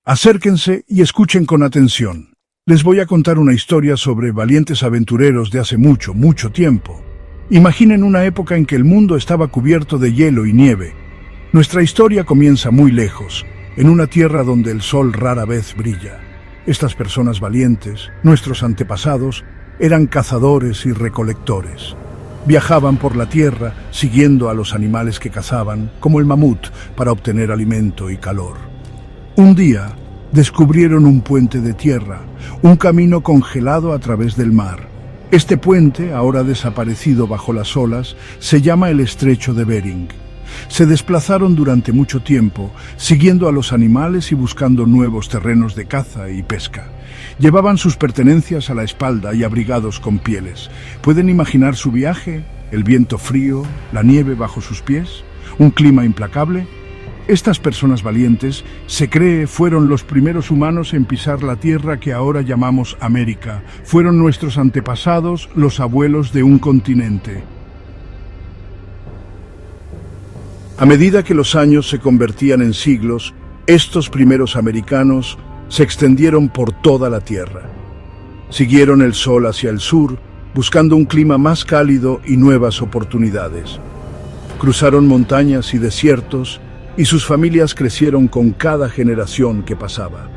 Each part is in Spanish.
Acérquense y escuchen con atención. Les voy a contar una historia sobre valientes aventureros de hace mucho, mucho tiempo. Imaginen una época en que el mundo estaba cubierto de hielo y nieve. Nuestra historia comienza muy lejos, en una tierra donde el sol rara vez brilla. Estas personas valientes, nuestros antepasados, eran cazadores y recolectores. Viajaban por la tierra siguiendo a los animales que cazaban, como el mamut, para obtener alimento y calor. Un día descubrieron un puente de tierra, un camino congelado a través del mar. Este puente, ahora desaparecido bajo las olas, se llama el Estrecho de Bering. Se desplazaron durante mucho tiempo, siguiendo a los animales y buscando nuevos terrenos de caza y pesca. Llevaban sus pertenencias a la espalda y abrigados con pieles. ¿Pueden imaginar su viaje? ¿El viento frío? ¿La nieve bajo sus pies? ¿Un clima implacable? Estas personas valientes, se cree, fueron los primeros humanos en pisar la tierra que ahora llamamos América. Fueron nuestros antepasados, los abuelos de un continente. A medida que los años se convertían en siglos, estos primeros americanos se extendieron por toda la tierra. Siguieron el sol hacia el sur, buscando un clima más cálido y nuevas oportunidades. Cruzaron montañas y desiertos, y sus familias crecieron con cada generación que pasaba.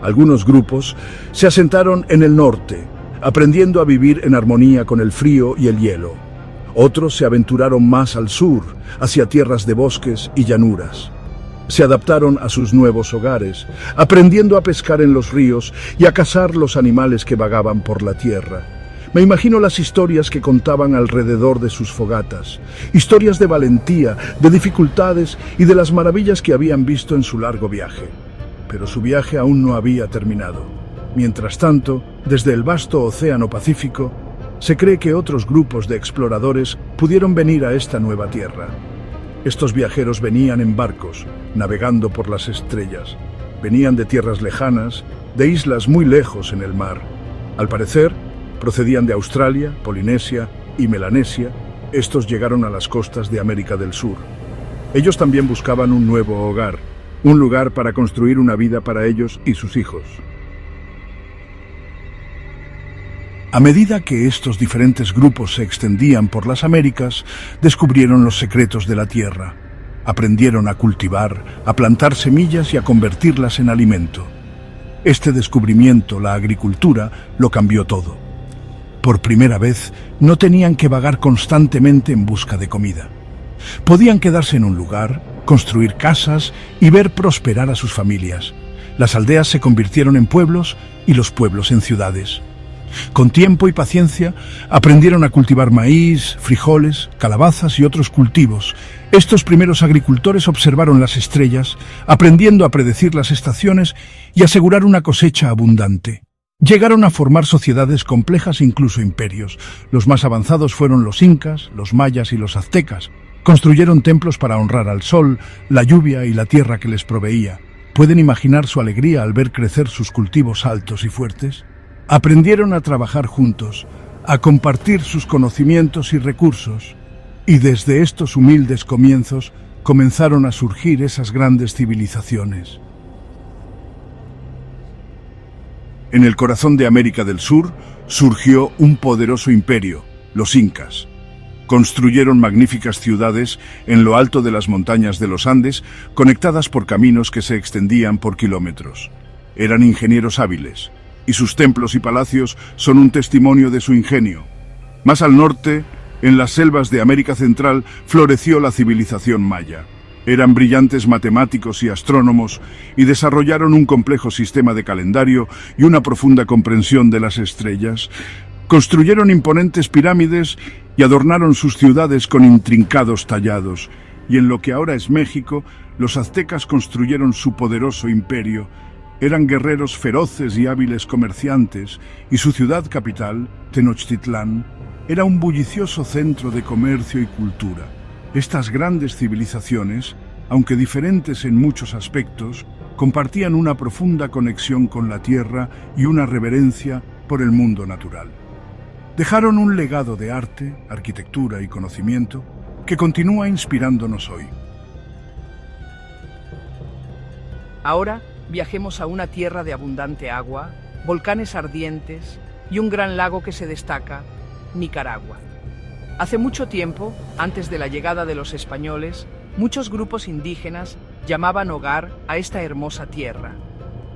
Algunos grupos se asentaron en el norte, aprendiendo a vivir en armonía con el frío y el hielo. Otros se aventuraron más al sur, hacia tierras de bosques y llanuras. Se adaptaron a sus nuevos hogares, aprendiendo a pescar en los ríos y a cazar los animales que vagaban por la tierra. Me imagino las historias que contaban alrededor de sus fogatas, historias de valentía, de dificultades y de las maravillas que habían visto en su largo viaje. Pero su viaje aún no había terminado. Mientras tanto, desde el vasto Océano Pacífico, se cree que otros grupos de exploradores pudieron venir a esta nueva tierra. Estos viajeros venían en barcos, navegando por las estrellas. Venían de tierras lejanas, de islas muy lejos en el mar. Al parecer, procedían de Australia, Polinesia y Melanesia. Estos llegaron a las costas de América del Sur. Ellos también buscaban un nuevo hogar, un lugar para construir una vida para ellos y sus hijos. A medida que estos diferentes grupos se extendían por las Américas, descubrieron los secretos de la tierra. Aprendieron a cultivar, a plantar semillas y a convertirlas en alimento. Este descubrimiento, la agricultura, lo cambió todo. Por primera vez, no tenían que vagar constantemente en busca de comida. Podían quedarse en un lugar, construir casas y ver prosperar a sus familias. Las aldeas se convirtieron en pueblos y los pueblos en ciudades. Con tiempo y paciencia, aprendieron a cultivar maíz, frijoles, calabazas y otros cultivos. Estos primeros agricultores observaron las estrellas, aprendiendo a predecir las estaciones y asegurar una cosecha abundante. Llegaron a formar sociedades complejas e incluso imperios. Los más avanzados fueron los incas, los mayas y los aztecas. Construyeron templos para honrar al sol, la lluvia y la tierra que les proveía. ¿Pueden imaginar su alegría al ver crecer sus cultivos altos y fuertes? Aprendieron a trabajar juntos, a compartir sus conocimientos y recursos. Y desde estos humildes comienzos comenzaron a surgir esas grandes civilizaciones. En el corazón de América del Sur surgió un poderoso imperio, los incas. Construyeron magníficas ciudades en lo alto de las montañas de los Andes, conectadas por caminos que se extendían por kilómetros. Eran ingenieros hábiles, y sus templos y palacios son un testimonio de su ingenio. Más al norte, en las selvas de América Central, floreció la civilización maya. Eran brillantes matemáticos y astrónomos y desarrollaron un complejo sistema de calendario y una profunda comprensión de las estrellas. Construyeron imponentes pirámides y adornaron sus ciudades con intrincados tallados. Y en lo que ahora es México, los aztecas construyeron su poderoso imperio. Eran guerreros feroces y hábiles comerciantes, y su ciudad capital, Tenochtitlán, era un bullicioso centro de comercio y cultura. Estas grandes civilizaciones, aunque diferentes en muchos aspectos, compartían una profunda conexión con la tierra y una reverencia por el mundo natural. Dejaron un legado de arte, arquitectura y conocimiento que continúa inspirándonos hoy. Ahora, viajemos a una tierra de abundante agua, volcanes ardientes y un gran lago que se destaca, Nicaragua. Hace mucho tiempo, antes de la llegada de los españoles, muchos grupos indígenas llamaban hogar a esta hermosa tierra.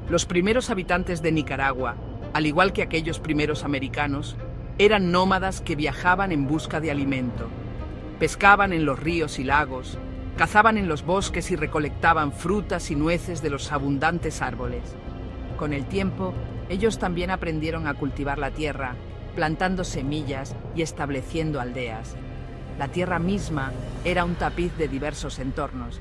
Los primeros habitantes de Nicaragua, al igual que aquellos primeros americanos, eran nómadas que viajaban en busca de alimento. Pescaban en los ríos y lagos, cazaban en los bosques y recolectaban frutas y nueces de los abundantes árboles. Con el tiempo, ellos también aprendieron a cultivar la tierra, plantando semillas y estableciendo aldeas. La tierra misma era un tapiz de diversos entornos.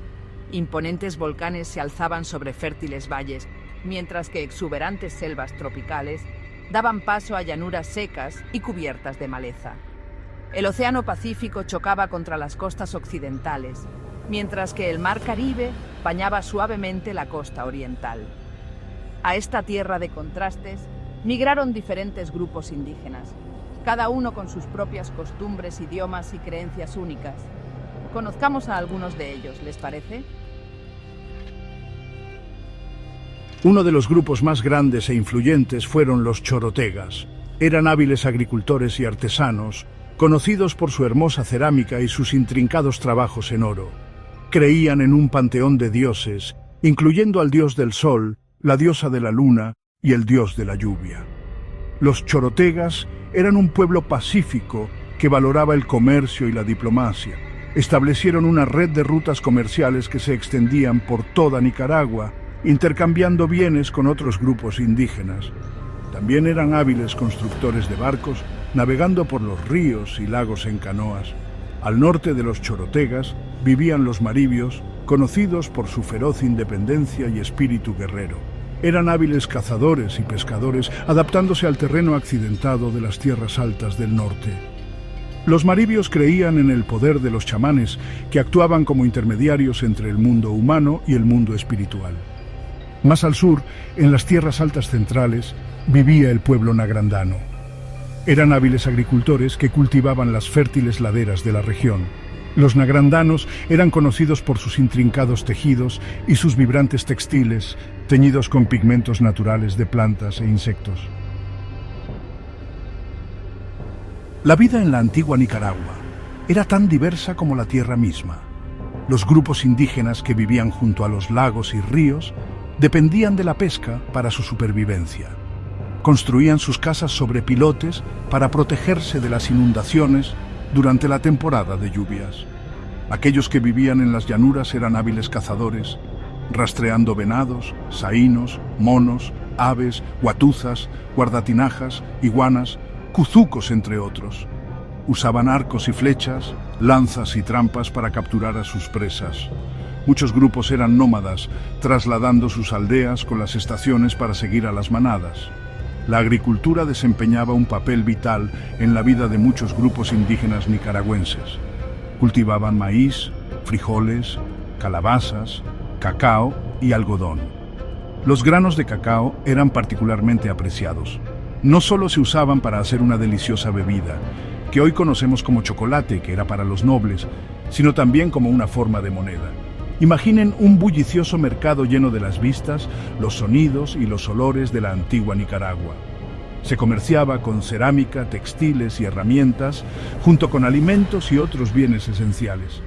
Imponentes volcanes se alzaban sobre fértiles valles, mientras que exuberantes selvas tropicales daban paso a llanuras secas y cubiertas de maleza. El Océano Pacífico chocaba contra las costas occidentales, mientras que el Mar Caribe bañaba suavemente la costa oriental. A esta tierra de contrastes migraron diferentes grupos indígenas, cada uno con sus propias costumbres, idiomas y creencias únicas. Conozcamos a algunos de ellos, ¿les parece? Uno de los grupos más grandes e influyentes fueron los chorotegas. Eran hábiles agricultores y artesanos, conocidos por su hermosa cerámica y sus intrincados trabajos en oro. Creían en un panteón de dioses, incluyendo al dios del sol, la diosa de la luna y el dios de la lluvia. Los chorotegas eran un pueblo pacífico que valoraba el comercio y la diplomacia. Establecieron una red de rutas comerciales que se extendían por toda Nicaragua, intercambiando bienes con otros grupos indígenas. También eran hábiles constructores de barcos, navegando por los ríos y lagos en canoas. Al norte de los chorotegas vivían los maribios, conocidos por su feroz independencia y espíritu guerrero. Eran hábiles cazadores y pescadores, adaptándose al terreno accidentado de las tierras altas del norte. Los maribios creían en el poder de los chamanes, que actuaban como intermediarios entre el mundo humano y el mundo espiritual. Más al sur, en las tierras altas centrales, vivía el pueblo nagrandano. Eran hábiles agricultores que cultivaban las fértiles laderas de la región. Los nagrandanos eran conocidos por sus intrincados tejidos y sus vibrantes textiles, teñidos con pigmentos naturales de plantas e insectos. La vida en la antigua Nicaragua era tan diversa como la tierra misma. Los grupos indígenas que vivían junto a los lagos y ríos dependían de la pesca para su supervivencia. Construían sus casas sobre pilotes para protegerse de las inundaciones durante la temporada de lluvias. Aquellos que vivían en las llanuras eran hábiles cazadores, rastreando venados, saínos, monos, aves, guatuzas, guardatinajas, iguanas, cuzucos, entre otros. Usaban arcos y flechas, lanzas y trampas para capturar a sus presas. Muchos grupos eran nómadas, trasladando sus aldeas con las estaciones para seguir a las manadas. La agricultura desempeñaba un papel vital en la vida de muchos grupos indígenas nicaragüenses. Cultivaban maíz, frijoles, calabazas, cacao y algodón. Los granos de cacao eran particularmente apreciados. No solo se usaban para hacer una deliciosa bebida, que hoy conocemos como chocolate, que era para los nobles, sino también como una forma de moneda. Imaginen un bullicioso mercado lleno de las vistas, los sonidos y los olores de la antigua Nicaragua. Se comerciaba con cerámica, textiles y herramientas, junto con alimentos y otros bienes esenciales.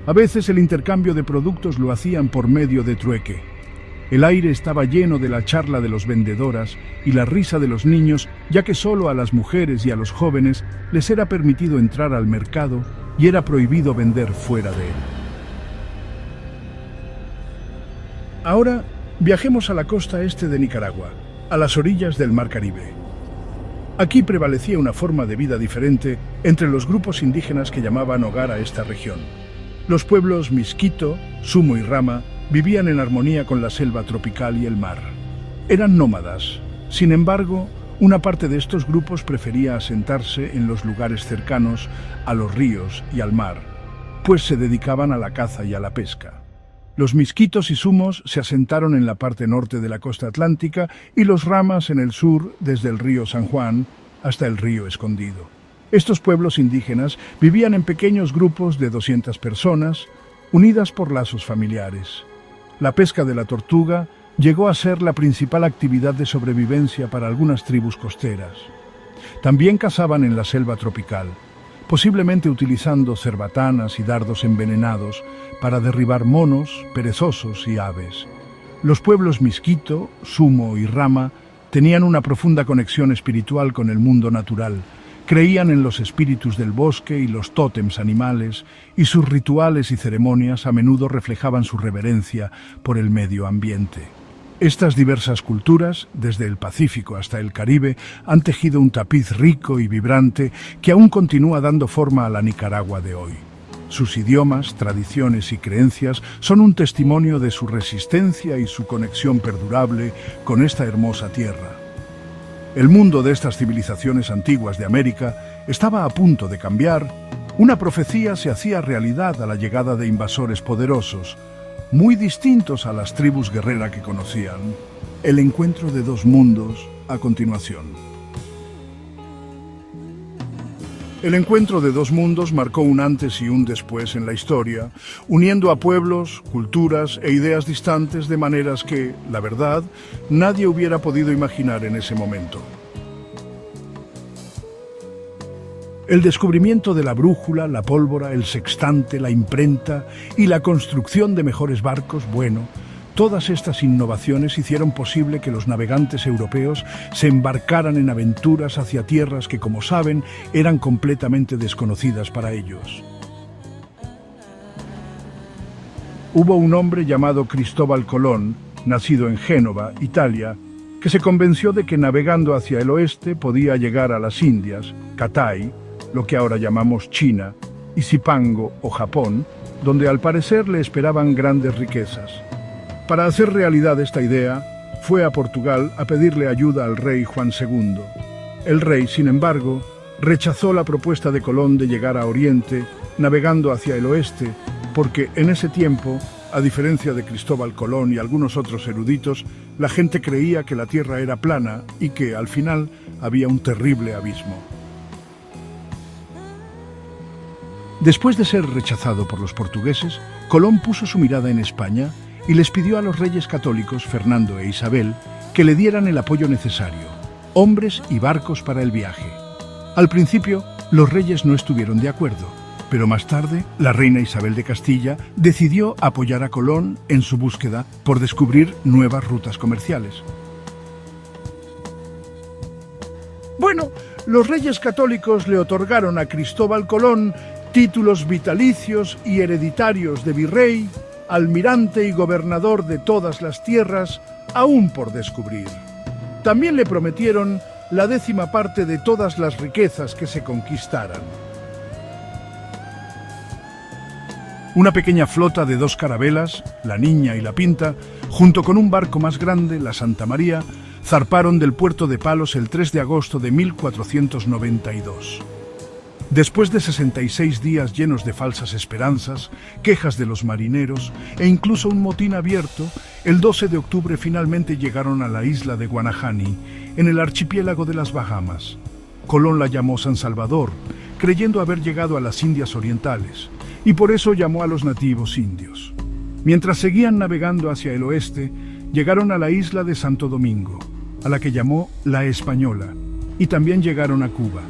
A veces el intercambio de productos lo hacían por medio de trueque. El aire estaba lleno de la charla de los vendedoras y la risa de los niños, ya que solo a las mujeres y a los jóvenes les era permitido entrar al mercado y era prohibido vender fuera de él. Ahora viajemos a la costa este de Nicaragua, a las orillas del Mar Caribe. Aquí prevalecía una forma de vida diferente entre los grupos indígenas que llamaban hogar a esta región. Los pueblos Misquito, Sumo y Rama vivían en armonía con la selva tropical y el mar. Eran nómadas. Sin embargo, una parte de estos grupos prefería asentarse en los lugares cercanos a los ríos y al mar, pues se dedicaban a la caza y a la pesca. Los misquitos y sumos se asentaron en la parte norte de la costa atlántica y los ramas en el sur, desde el río San Juan hasta el río Escondido. Estos pueblos indígenas vivían en pequeños grupos de 200 personas, unidas por lazos familiares. La pesca de la tortuga, llegó a ser la principal actividad de sobrevivencia para algunas tribus costeras. También cazaban en la selva tropical, posiblemente utilizando cerbatanas y dardos envenenados para derribar monos, perezosos y aves. Los pueblos Miskito, Sumo y Rama tenían una profunda conexión espiritual con el mundo natural. Creían en los espíritus del bosque y los tótems animales, y sus rituales y ceremonias a menudo reflejaban su reverencia por el medio ambiente. Estas diversas culturas, desde el Pacífico hasta el Caribe, han tejido un tapiz rico y vibrante que aún continúa dando forma a la Nicaragua de hoy. Sus idiomas, tradiciones y creencias son un testimonio de su resistencia y su conexión perdurable con esta hermosa tierra. El mundo de estas civilizaciones antiguas de América estaba a punto de cambiar. Una profecía se hacía realidad a la llegada de invasores poderosos, muy distintos a las tribus guerreras que conocían. El encuentro de dos mundos a continuación. El encuentro de dos mundos marcó un antes y un después en la historia, uniendo a pueblos, culturas e ideas distantes de maneras que, la verdad, nadie hubiera podido imaginar en ese momento. El descubrimiento de la brújula, la pólvora, el sextante, la imprenta y la construcción de mejores barcos, todas estas innovaciones hicieron posible que los navegantes europeos se embarcaran en aventuras hacia tierras que, como saben, eran completamente desconocidas para ellos. Hubo un hombre llamado Cristóbal Colón, nacido en Génova, Italia, que se convenció de que navegando hacia el oeste podía llegar a las Indias, Cathay, lo que ahora llamamos China, y Zipango o Japón, donde al parecer le esperaban grandes riquezas. Para hacer realidad esta idea, fue a Portugal a pedirle ayuda al rey Juan II. El rey, sin embargo, rechazó la propuesta de Colón de llegar a Oriente, navegando hacia el oeste, porque en ese tiempo, a diferencia de Cristóbal Colón y algunos otros eruditos, la gente creía que la tierra era plana y que, al final, había un terrible abismo. Después de ser rechazado por los portugueses, Colón puso su mirada en España y les pidió a los reyes católicos, Fernando e Isabel, que le dieran el apoyo necesario, hombres y barcos para el viaje. Al principio, los reyes no estuvieron de acuerdo, pero más tarde, la reina Isabel de Castilla decidió apoyar a Colón en su búsqueda por descubrir nuevas rutas comerciales. Los reyes católicos le otorgaron a Cristóbal Colón títulos vitalicios y hereditarios de virrey, almirante y gobernador de todas las tierras aún por descubrir. También le prometieron la 10ª parte de todas las riquezas que se conquistaran. Una pequeña flota de 2 carabelas, la Niña y la Pinta, junto con un barco más grande, la Santa María, zarparon del puerto de Palos el 3 de agosto de 1492. Después de 66 días llenos de falsas esperanzas, quejas de los marineros e incluso un motín abierto, el 12 de octubre finalmente llegaron a la isla de Guanahani, en el archipiélago de las Bahamas. Colón la llamó San Salvador, creyendo haber llegado a las Indias Orientales, y por eso llamó a los nativos indios. Mientras seguían navegando hacia el oeste, llegaron a la isla de Santo Domingo, a la que llamó La Española, y también llegaron a Cuba.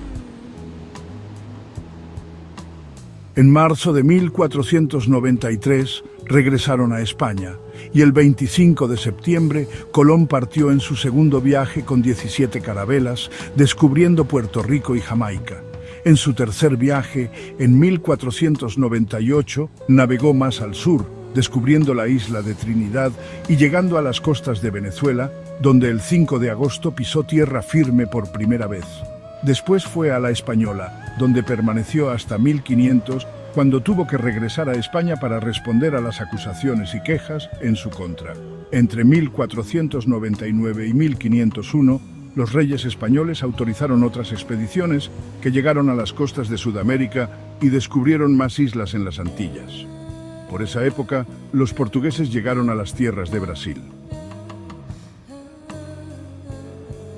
En marzo de 1493 regresaron a España y el 25 de septiembre Colón partió en su segundo viaje con 17 carabelas, descubriendo Puerto Rico y Jamaica. En su tercer viaje, en 1498, navegó más al sur, descubriendo la isla de Trinidad y llegando a las costas de Venezuela, donde el 5 de agosto pisó tierra firme por primera vez. Después fue a La Española, donde permaneció hasta 1500, cuando tuvo que regresar a España para responder a las acusaciones y quejas en su contra. Entre 1499 y 1501, los reyes españoles autorizaron otras expediciones que llegaron a las costas de Sudamérica y descubrieron más islas en las Antillas. Por esa época, los portugueses llegaron a las tierras de Brasil.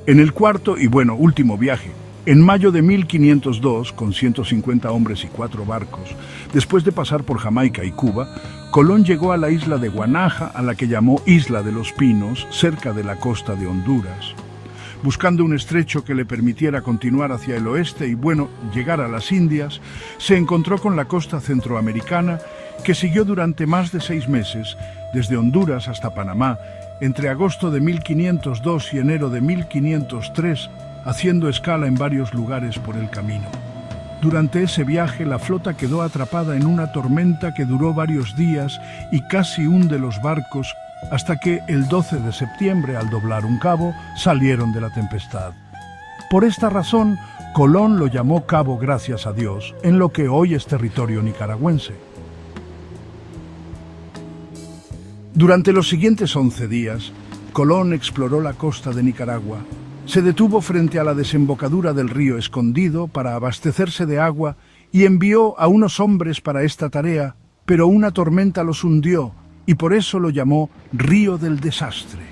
En el cuarto y último viaje, en mayo de 1502, con 150 hombres y 4 barcos, después de pasar por Jamaica y Cuba, Colón llegó a la isla de Guanaja, a la que llamó Isla de los Pinos, cerca de la costa de Honduras. Buscando un estrecho que le permitiera continuar hacia el oeste y, llegar a las Indias, se encontró con la costa centroamericana, que siguió durante más de 6 meses, desde Honduras hasta Panamá, entre agosto de 1502 y enero de 1503, haciendo escala en varios lugares por el camino. Durante ese viaje, la flota quedó atrapada en una tormenta que duró varios días y casi hunde los barcos, hasta que el 12 de septiembre, al doblar un cabo, salieron de la tempestad. Por esta razón, Colón lo llamó Cabo Gracias a Dios, en lo que hoy es territorio nicaragüense. Durante los siguientes 11 días, Colón exploró la costa de Nicaragua. Se detuvo frente a la desembocadura del río Escondido para abastecerse de agua y envió a unos hombres para esta tarea, pero una tormenta los hundió y por eso lo llamó Río del Desastre.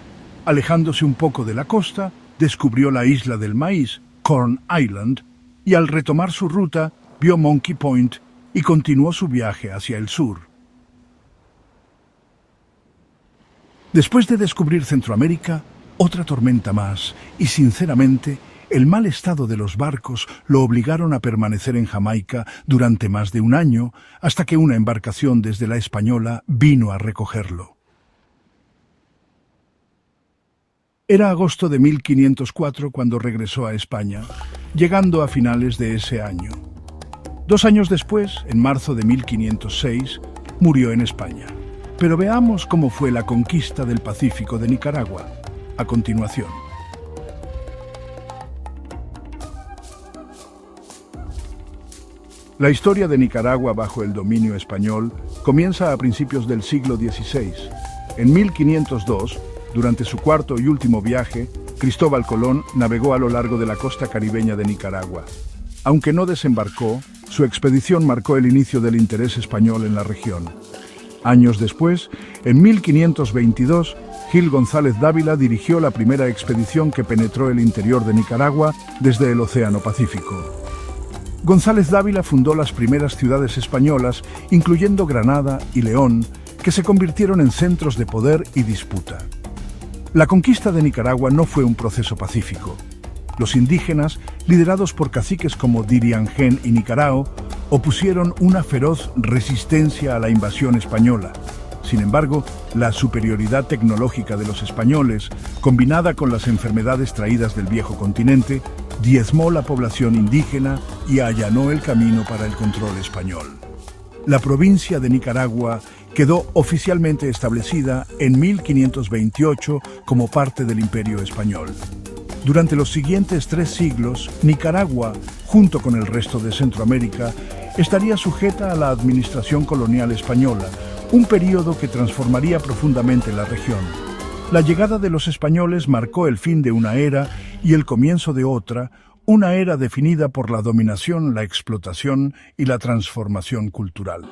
Alejándose un poco de la costa, descubrió la isla del maíz, Corn Island, y al retomar su ruta, vio Monkey Point y continuó su viaje hacia el sur. Después de descubrir Centroamérica, otra tormenta más, y sinceramente, el mal estado de los barcos lo obligaron a permanecer en Jamaica durante más de un año, hasta que una embarcación desde la Española vino a recogerlo. Era agosto de 1504 cuando regresó a España, llegando a finales de ese año. 2 años después, en marzo de 1506, murió en España. Pero veamos cómo fue la conquista del Pacífico de Nicaragua, a continuación. La historia de Nicaragua bajo el dominio español comienza a principios del siglo XVI. En 1502, durante su cuarto y último viaje, Cristóbal Colón navegó a lo largo de la costa caribeña de Nicaragua. Aunque no desembarcó, su expedición marcó el inicio del interés español en la región. Años después, en 1522, Gil González Dávila dirigió la primera expedición que penetró el interior de Nicaragua desde el Océano Pacífico. González Dávila fundó las primeras ciudades españolas, incluyendo Granada y León, que se convirtieron en centros de poder y disputa. La conquista de Nicaragua no fue un proceso pacífico. Los indígenas, liderados por caciques como Diriangén y Nicarao, opusieron una feroz resistencia a la invasión española. Sin embargo, la superioridad tecnológica de los españoles, combinada con las enfermedades traídas del viejo continente, diezmó la población indígena y allanó el camino para el control español. La provincia de Nicaragua quedó oficialmente establecida en 1528 como parte del Imperio Español. Durante los siguientes 3 siglos, Nicaragua, junto con el resto de Centroamérica, estaría sujeta a la administración colonial española, un período que transformaría profundamente la región. La llegada de los españoles marcó el fin de una era y el comienzo de otra, una era definida por la dominación, la explotación y la transformación cultural.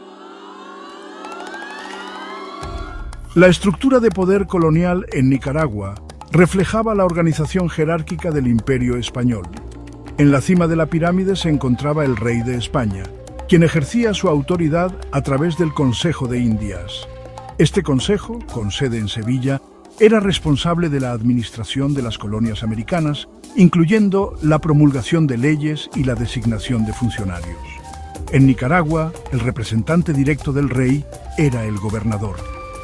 La estructura de poder colonial en Nicaragua reflejaba la organización jerárquica del Imperio Español. En la cima de la pirámide se encontraba el rey de España, quien ejercía su autoridad a través del Consejo de Indias. Este consejo, con sede en Sevilla, era responsable de la administración de las colonias americanas, incluyendo la promulgación de leyes y la designación de funcionarios. En Nicaragua, el representante directo del rey era el gobernador,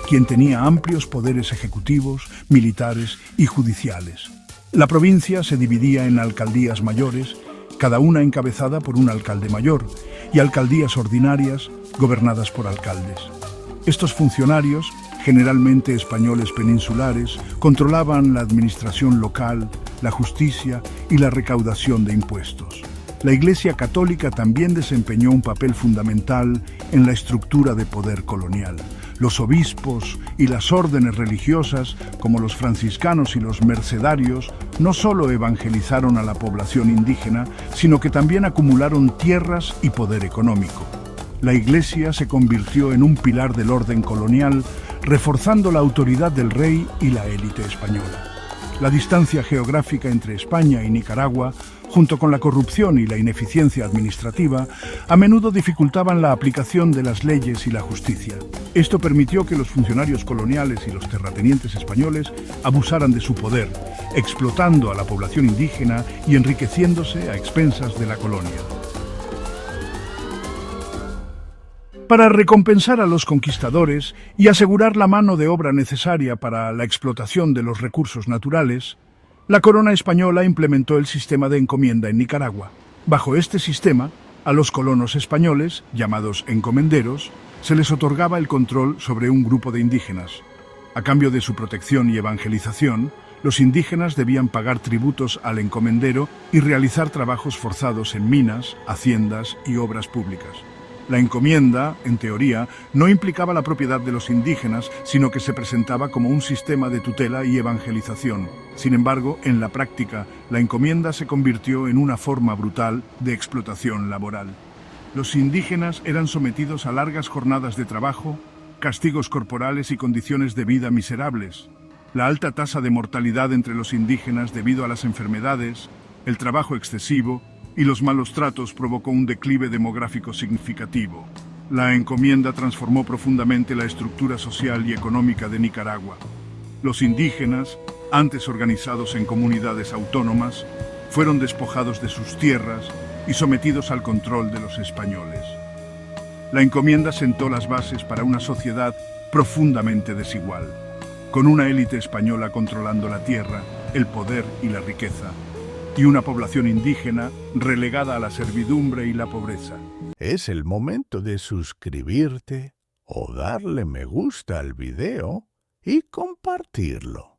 quien tenía amplios poderes ejecutivos, militares y judiciales. La provincia se dividía en alcaldías mayores, cada una encabezada por un alcalde mayor, y alcaldías ordinarias, gobernadas por alcaldes. Estos funcionarios, generalmente españoles peninsulares, controlaban la administración local, la justicia y la recaudación de impuestos. La Iglesia Católica también desempeñó un papel fundamental en la estructura de poder colonial. Los obispos y las órdenes religiosas, como los franciscanos y los mercedarios, no solo evangelizaron a la población indígena, sino que también acumularon tierras y poder económico. La Iglesia se convirtió en un pilar del orden colonial, reforzando la autoridad del rey y la élite española. La distancia geográfica entre España y Nicaragua junto con la corrupción y la ineficiencia administrativa, a menudo dificultaban la aplicación de las leyes y la justicia. Esto permitió que los funcionarios coloniales y los terratenientes españoles abusaran de su poder, explotando a la población indígena y enriqueciéndose a expensas de la colonia. Para recompensar a los conquistadores y asegurar la mano de obra necesaria para la explotación de los recursos naturales, la corona española implementó el sistema de encomienda en Nicaragua. Bajo este sistema, a los colonos españoles, llamados encomenderos, se les otorgaba el control sobre un grupo de indígenas. A cambio de su protección y evangelización, los indígenas debían pagar tributos al encomendero y realizar trabajos forzados en minas, haciendas y obras públicas. La encomienda, en teoría, no implicaba la propiedad de los indígenas, sino que se presentaba como un sistema de tutela y evangelización. Sin embargo, en la práctica, la encomienda se convirtió en una forma brutal de explotación laboral. Los indígenas eran sometidos a largas jornadas de trabajo, castigos corporales y condiciones de vida miserables. La alta tasa de mortalidad entre los indígenas debido a las enfermedades, el trabajo excesivo y los malos tratos provocó un declive demográfico significativo. La encomienda transformó profundamente la estructura social y económica de Nicaragua. Los indígenas, antes organizados en comunidades autónomas, fueron despojados de sus tierras y sometidos al control de los españoles. La encomienda sentó las bases para una sociedad profundamente desigual, con una élite española controlando la tierra, el poder y la riqueza, y una población indígena relegada a la servidumbre y la pobreza. Es el momento de suscribirte o darle me gusta al video y compartirlo.